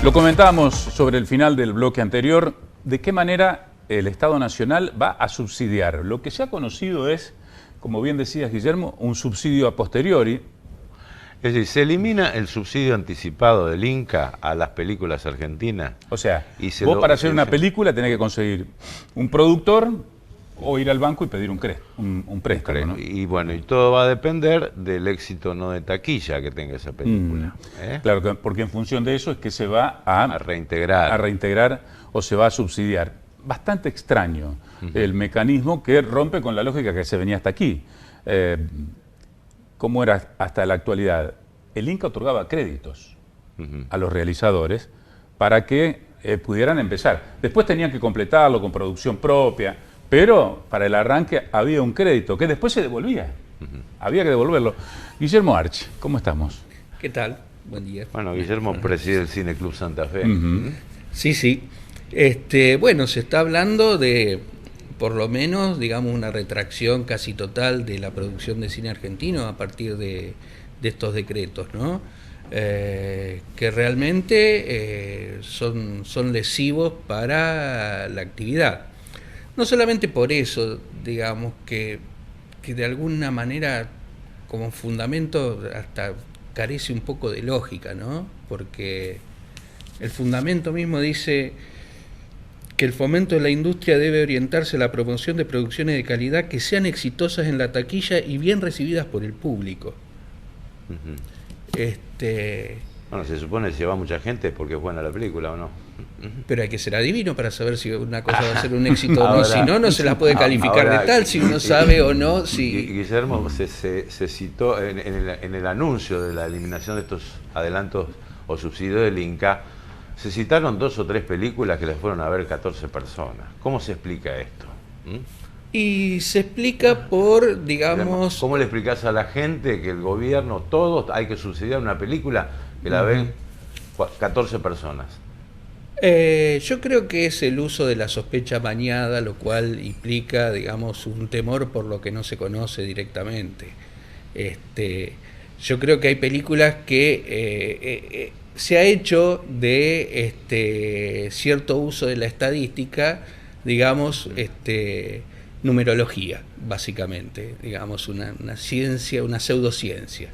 Lo comentábamos sobre el final del bloque anterior, de qué manera el Estado Nacional va a subsidiar. Lo que se ha conocido es, como bien decías, Guillermo, un subsidio a posteriori. Es decir, se elimina el subsidio anticipado del Inca a las películas argentinas. O sea, vos para hacer una película tenés que conseguir un productor o ir al banco y pedir un préstamo, ¿no? Y bueno, y todo va a depender del éxito no de taquilla que tenga esa película. Claro, porque en función de eso es que se va a reintegrar o se va a subsidiar. Bastante extraño el mecanismo que rompe con la lógica que se venía hasta aquí. ¿Cómo era hasta la actualidad? El Inca otorgaba créditos a los realizadores para que pudieran empezar. Después tenían que completarlo con producción propia, pero para el arranque había un crédito que después se devolvía. Había que devolverlo. Guillermo Arch, ¿cómo estamos? ¿Qué tal? Buen día. Bueno, Guillermo preside el Cine Club Santa Fe. Sí, sí. Bueno, se está hablando de, por lo menos, digamos, una retracción casi total de la producción de cine argentino a partir de estos decretos, ¿no? Que realmente son lesivos para la actividad. No solamente por eso, digamos, que de alguna manera, como fundamento, hasta carece un poco de lógica, ¿no? Porque el fundamento mismo dice que el fomento de la industria debe orientarse a la promoción de producciones de calidad que sean exitosas en la taquilla y bien recibidas por el público. Bueno, se supone que si va mucha gente es porque es buena la película, ¿o no? Pero hay que ser adivino para saber si una cosa va a ser un éxito o no. Si no, no se la puede calificar de tal, si uno sabe o no. Si... Guillermo, se citó en el anuncio de la eliminación de estos adelantos o subsidios del Inca, se citaron 2 o 3 películas que las fueron a ver 14 personas. ¿Cómo se explica esto? Y se explica por, digamos... ¿Cómo le explicás a la gente que el gobierno, todos, hay que subsidiar una película que la ven 14 personas? Yo creo que es el uso de la sospecha amañada, lo cual implica, digamos, un temor por lo que no se conoce directamente. Yo creo que hay películas que se ha hecho de cierto uso de la estadística, digamos, numerología, básicamente, digamos, una ciencia, una pseudociencia.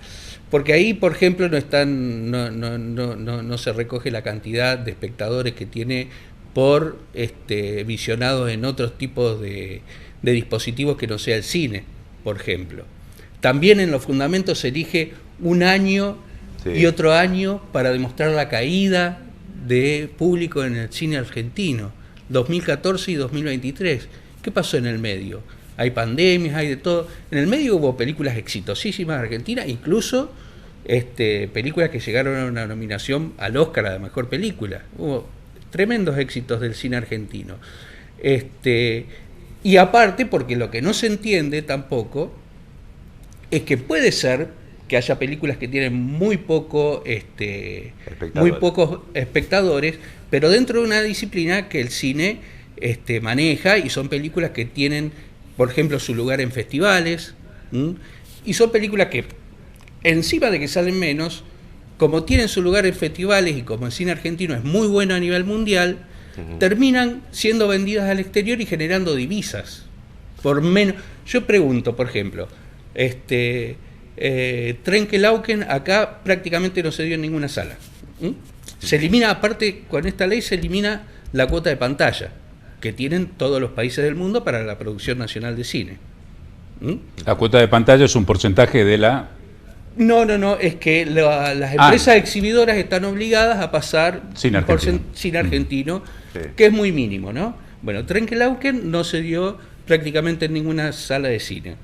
Porque ahí, por ejemplo, no se recoge la cantidad de espectadores que tiene por visionados en otros tipos de dispositivos que no sea el cine, por ejemplo. También en los fundamentos se elige un año y otro año para demostrar la caída de público en el cine argentino, 2014 y 2023. ¿Qué pasó en el medio? Hay pandemias, hay de todo. En el medio hubo películas exitosísimas argentinas, incluso películas que llegaron a una nominación al Oscar a la mejor película. Hubo tremendos éxitos del cine argentino. Y aparte, porque lo que no se entiende tampoco es que puede ser que haya películas que tienen muy pocos espectadores, pero dentro de una disciplina que el cine maneja, y son películas que tienen, por ejemplo, su lugar en festivales, y son películas que, encima de que salen menos, como tienen su lugar en festivales y como el cine argentino es muy bueno a nivel mundial, terminan siendo vendidas al exterior y generando divisas. Por menos. Yo pregunto, por ejemplo, Trenkelauken acá prácticamente no se dio en ninguna sala. Se elimina, aparte, con esta ley se elimina la cuota de pantalla que tienen todos los países del mundo para la producción nacional de cine. La cuota de pantalla es un porcentaje de la... No, es que las empresas exhibidoras están obligadas a pasar cine argentino, que es muy mínimo, ¿no? Bueno, Trenkelauken no se dio prácticamente en ninguna sala de cine.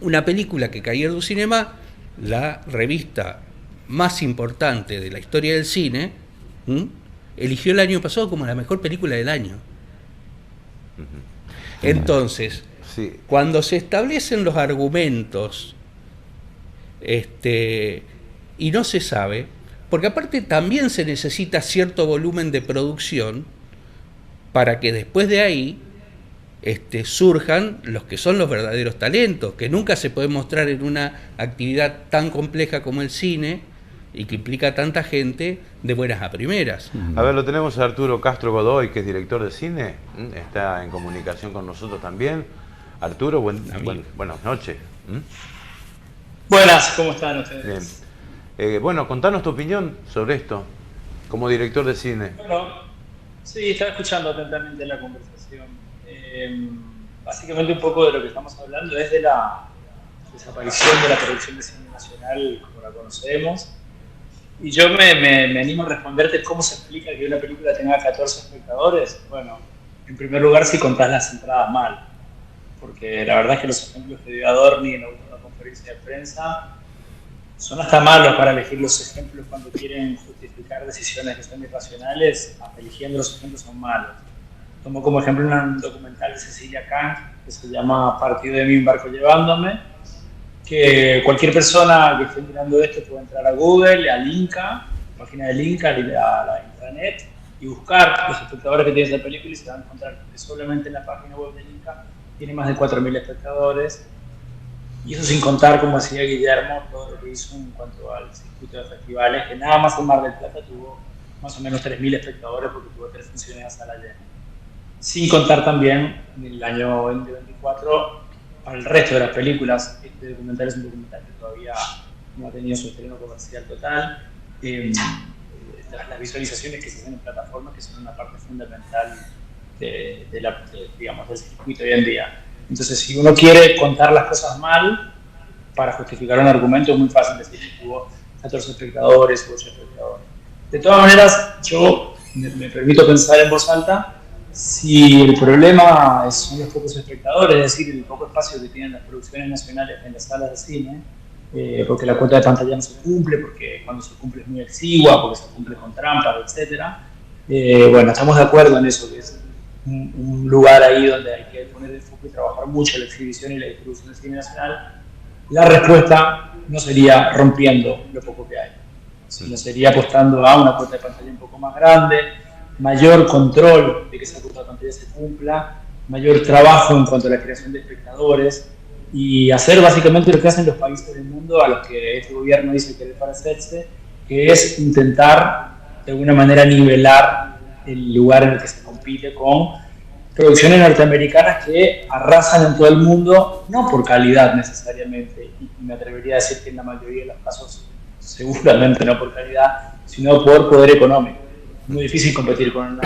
Una película que Cahiers du Cinema, la revista más importante de la historia del cine, eligió el año pasado como la mejor película del año. Entonces, cuando se establecen los argumentos y no se sabe, porque aparte también se necesita cierto volumen de producción para que después de ahí surjan los que son los verdaderos talentos, que nunca se pueden mostrar en una actividad tan compleja como el cine, y que implica a tanta gente de buenas a primeras. A ver, lo tenemos a Arturo Castro Godoy, que es director de cine, está en comunicación con nosotros también. Arturo, buenas noches. Buenas, ¿cómo están ustedes? Bien. Bueno, contanos tu opinión sobre esto, como director de cine. Bueno, sí, estaba escuchando atentamente la conversación. Básicamente un poco de lo que estamos hablando es de la desaparición de la producción de cine nacional como la conocemos. Y yo me animo a responderte cómo se explica que una película tenga 14 espectadores. Bueno, en primer lugar, si contás las entradas mal. Porque la verdad es que los ejemplos que dio Adorni en la última conferencia de prensa son hasta malos para elegir los ejemplos cuando quieren justificar decisiones que son irracionales. Eligiendo los ejemplos son malos. Tomo como ejemplo un documental de Cecilia Kang que se llama Partido de mí, un barco llevándome, que cualquier persona que esté mirando esto puede entrar a Google, al Inca, la página del Inca, a la intranet, y buscar los espectadores que tiene esa película y se van a encontrar que solamente en la página web del Inca tiene más de 4.000 espectadores. Y eso sin contar, como decía Guillermo, todo lo que hizo en cuanto al circuito de festivales, que nada más en Mar del Plata tuvo más o menos 3.000 espectadores porque tuvo 3 funciones a sala llena. Sin contar también en el año 2024 para el resto de las películas. Este documental es un documental que todavía no ha tenido su estreno comercial total. Las visualizaciones que se hacen en plataformas, que son una parte fundamental digamos, del circuito hoy en día. Entonces, si uno quiere contar las cosas mal para justificar un argumento, es muy fácil decir que hubo 14 espectadores o 8 espectadores. De todas maneras, yo me permito pensar en voz alta. Si el problema son los pocos espectadores, es decir, el poco espacio que tienen las producciones nacionales en las salas de cine, porque la cuota de pantalla no se cumple, porque cuando se cumple es muy exigua, porque se cumple con trampas, etc. Bueno, estamos de acuerdo en eso, que es un lugar ahí donde hay que poner el foco y trabajar mucho la exhibición y la distribución del cine nacional. La respuesta no sería rompiendo lo poco que hay, sino sería apostando a una cuota de pantalla un poco más grande, mayor control de que esa cuota de pantalla se cumpla, mayor trabajo en cuanto a la creación de espectadores y hacer básicamente lo que hacen los países del mundo a los que este gobierno dice querer parecerse, que es intentar de alguna manera nivelar el lugar en el que se compite con producciones norteamericanas que arrasan en todo el mundo, no por calidad necesariamente, y me atrevería a decir que en la mayoría de los casos seguramente no por calidad, sino por poder económico. Es muy difícil competir con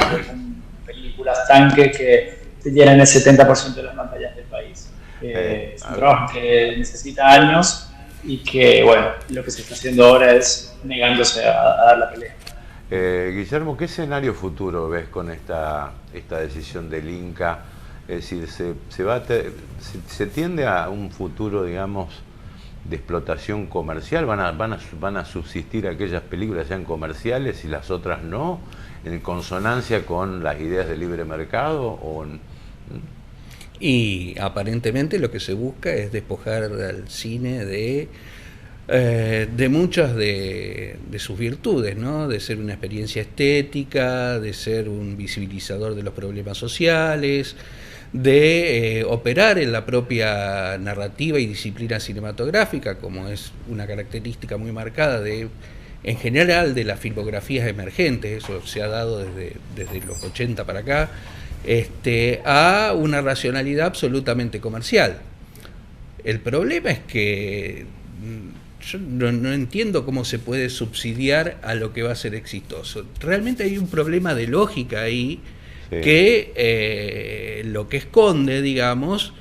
películas tanques que te llenan el 70% de las pantallas del país. Es un trabajo que necesita años y que, bueno, lo que se está haciendo ahora es negándose a dar la pelea. Guillermo, ¿qué escenario futuro ves con esta decisión del Inca? Es decir, ¿se tiende a un futuro, digamos, de explotación comercial? ¿Van a subsistir aquellas películas sean comerciales y las otras no? ¿En consonancia con las ideas de libre mercado? Y aparentemente lo que se busca es despojar al cine de muchas de sus virtudes, ¿no? De ser una experiencia estética, de ser un visibilizador de los problemas sociales, de operar en la propia narrativa y disciplina cinematográfica, como es una característica muy marcada en general de las filmografías emergentes. Eso se ha dado desde los 80 para acá, a una racionalidad absolutamente comercial. El problema es que yo no entiendo cómo se puede subsidiar a lo que va a ser exitoso. Realmente hay un problema de lógica ahí, sí, que lo que esconde, digamos,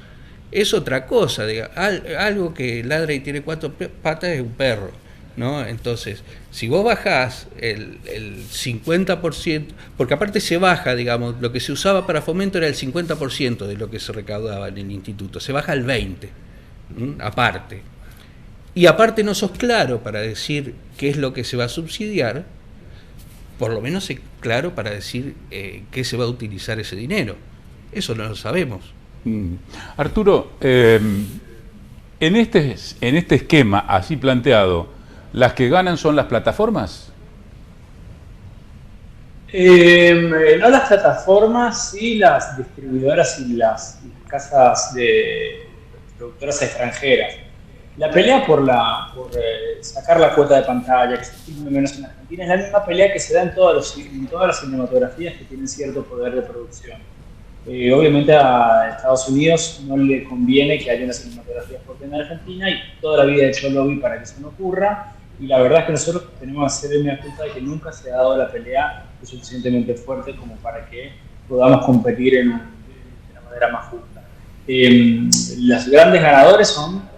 es otra cosa. Algo que ladra y tiene 4 patas es un perro, ¿no? Entonces, si vos bajás el 50%, porque aparte se baja, digamos, lo que se usaba para fomento era el 50% de lo que se recaudaba en el instituto, se baja al 20%, aparte. Y aparte no sos claro para decir qué es lo que se va a subsidiar, por lo menos es claro para decir qué se va a utilizar ese dinero. Eso no lo sabemos. Arturo, en este esquema así planteado, ¿las que ganan son las plataformas? No las plataformas, sí las distribuidoras y las casas de productoras extranjeras. La pelea por sacar la cuota de pantalla, que se filme menos en Argentina, es la misma pelea que se da en todas las cinematografías que tienen cierto poder de producción. Obviamente a Estados Unidos no le conviene que haya una cinematografía fuerte en Argentina y toda la vida ha hecho lobby para que eso no ocurra. Y la verdad es que nosotros tenemos que hacer una cuenta de que nunca se ha dado la pelea lo suficientemente fuerte como para que podamos competir de una manera más justa. Los grandes ganadores son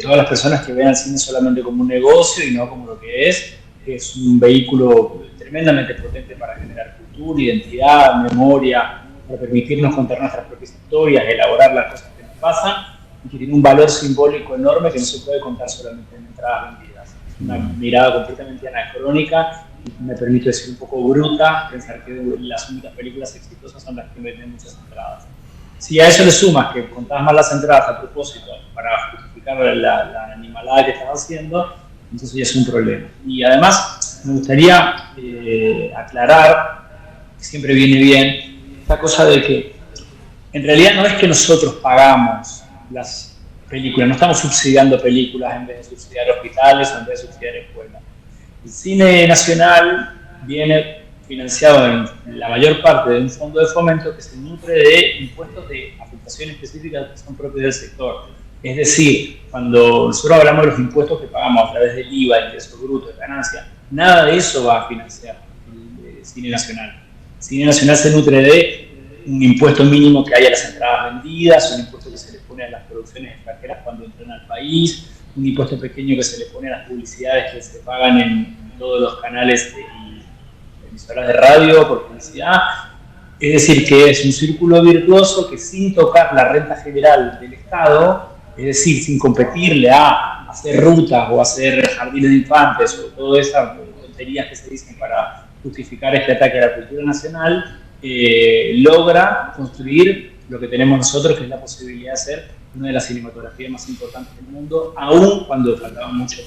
todas las personas que ven al cine solamente como un negocio y no como lo que es un vehículo tremendamente potente para generar cultura, identidad, memoria, para permitirnos contar nuestras propias historias, elaborar las cosas que nos pasan, y que tiene un valor simbólico enorme que no se puede contar solamente en entradas vendidas. Una mirada completamente anacrónica, y me permito decir un poco bruta, pensar que las únicas películas exitosas son las que venden muchas entradas. Si a eso le sumas que contás mal las entradas a propósito para justificar la animalada que estás haciendo, entonces ya es un problema. Y además me gustaría aclarar, que siempre viene bien, esta cosa de que en realidad no es que nosotros pagamos las películas, no estamos subsidiando películas en vez de subsidiar hospitales o en vez de subsidiar escuelas. El cine nacional viene financiado en la mayor parte de un fondo de fomento que se nutre de impuestos de afectación específica que son propios del sector. Es decir, cuando nosotros hablamos de los impuestos que pagamos a través del IVA, ingresos brutos, de ganancia, nada de eso va a financiar el cine nacional. El cine nacional se nutre de un impuesto mínimo que haya a las entradas vendidas, un impuesto que se le pone a las producciones extranjeras cuando entran al país, un impuesto pequeño que se le pone a las publicidades que se pagan en todos los canales y emisoras de radio por publicidad. Es decir, que es un círculo virtuoso que sin tocar la renta general del Estado, es decir, sin competirle a hacer rutas o hacer jardines de infantes o todas esas tonterías que se dicen para justificar este ataque a la cultura nacional, logra construir lo que tenemos nosotros, que es la posibilidad de ser una de las cinematografías más importantes del mundo, aún cuando faltaba mucho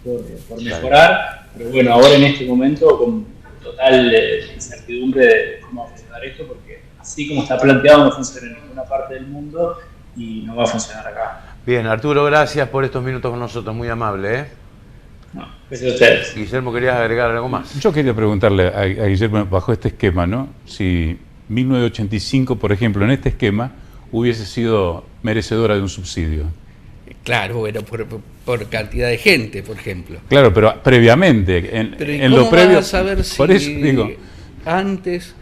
por mejorar. Pero bueno, ahora en este momento con total incertidumbre de cómo va a funcionar esto, porque así como está planteado no funciona en ninguna parte del mundo y no va a funcionar acá. Bien, Arturo, gracias por estos minutos con nosotros, muy amable. No, gracias a ustedes. Guillermo, ¿querías agregar algo más? Yo quería preguntarle a Guillermo, bajo este esquema, ¿no? Si 1985, por ejemplo, en este esquema, hubiese sido merecedora de un subsidio. Claro, bueno, por cantidad de gente, por ejemplo. Claro, pero previamente, en lo previo. Vas a saber si por eso digo, antes,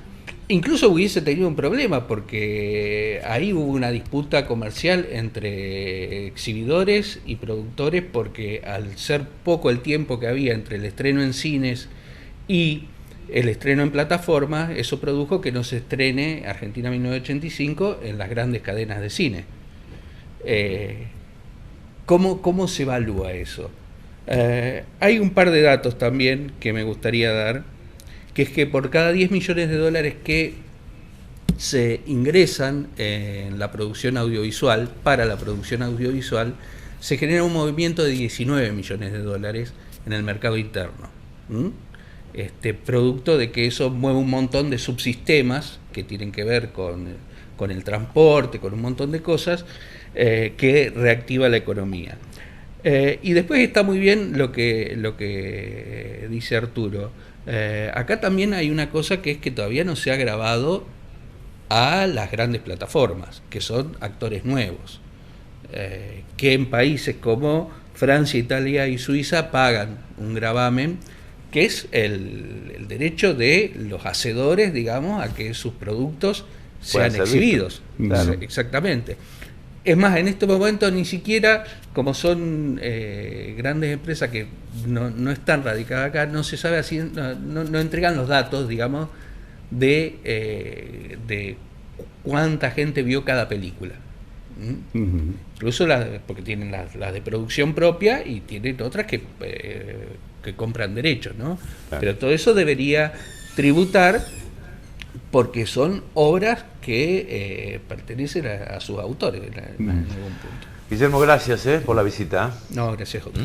incluso hubiese tenido un problema, porque ahí hubo una disputa comercial entre exhibidores y productores, porque al ser poco el tiempo que había entre el estreno en cines y el estreno en plataformas, eso produjo que no se estrene Argentina 1985 en las grandes cadenas de cine. ¿Cómo se evalúa eso? Hay un par de datos también que me gustaría dar, que es que por cada 10 millones de dólares que se ingresan en la producción audiovisual, para la producción audiovisual, se genera un movimiento de 19 millones de dólares en el mercado interno. Producto de que eso mueve un montón de subsistemas que tienen que ver con el transporte, con un montón de cosas, que reactiva la economía. Y después está muy bien lo que dice Arturo. Acá también hay una cosa, que es que todavía no se ha grabado a las grandes plataformas, que son actores nuevos, que en países como Francia, Italia y Suiza pagan un gravamen, que es el derecho de los hacedores, digamos, a que sus productos sean exhibidos. Claro. Exactamente. Es más, en este momento ni siquiera, como son grandes empresas que no están radicadas acá, no se sabe así, no entregan los datos, digamos, de cuánta gente vio cada película. Incluso porque tienen las de producción propia y tienen otras que compran derechos, ¿no? Claro. Pero todo eso debería tributar, porque son obras que pertenecen a sus autores en algún punto. Guillermo, gracias por la visita. No, gracias a usted.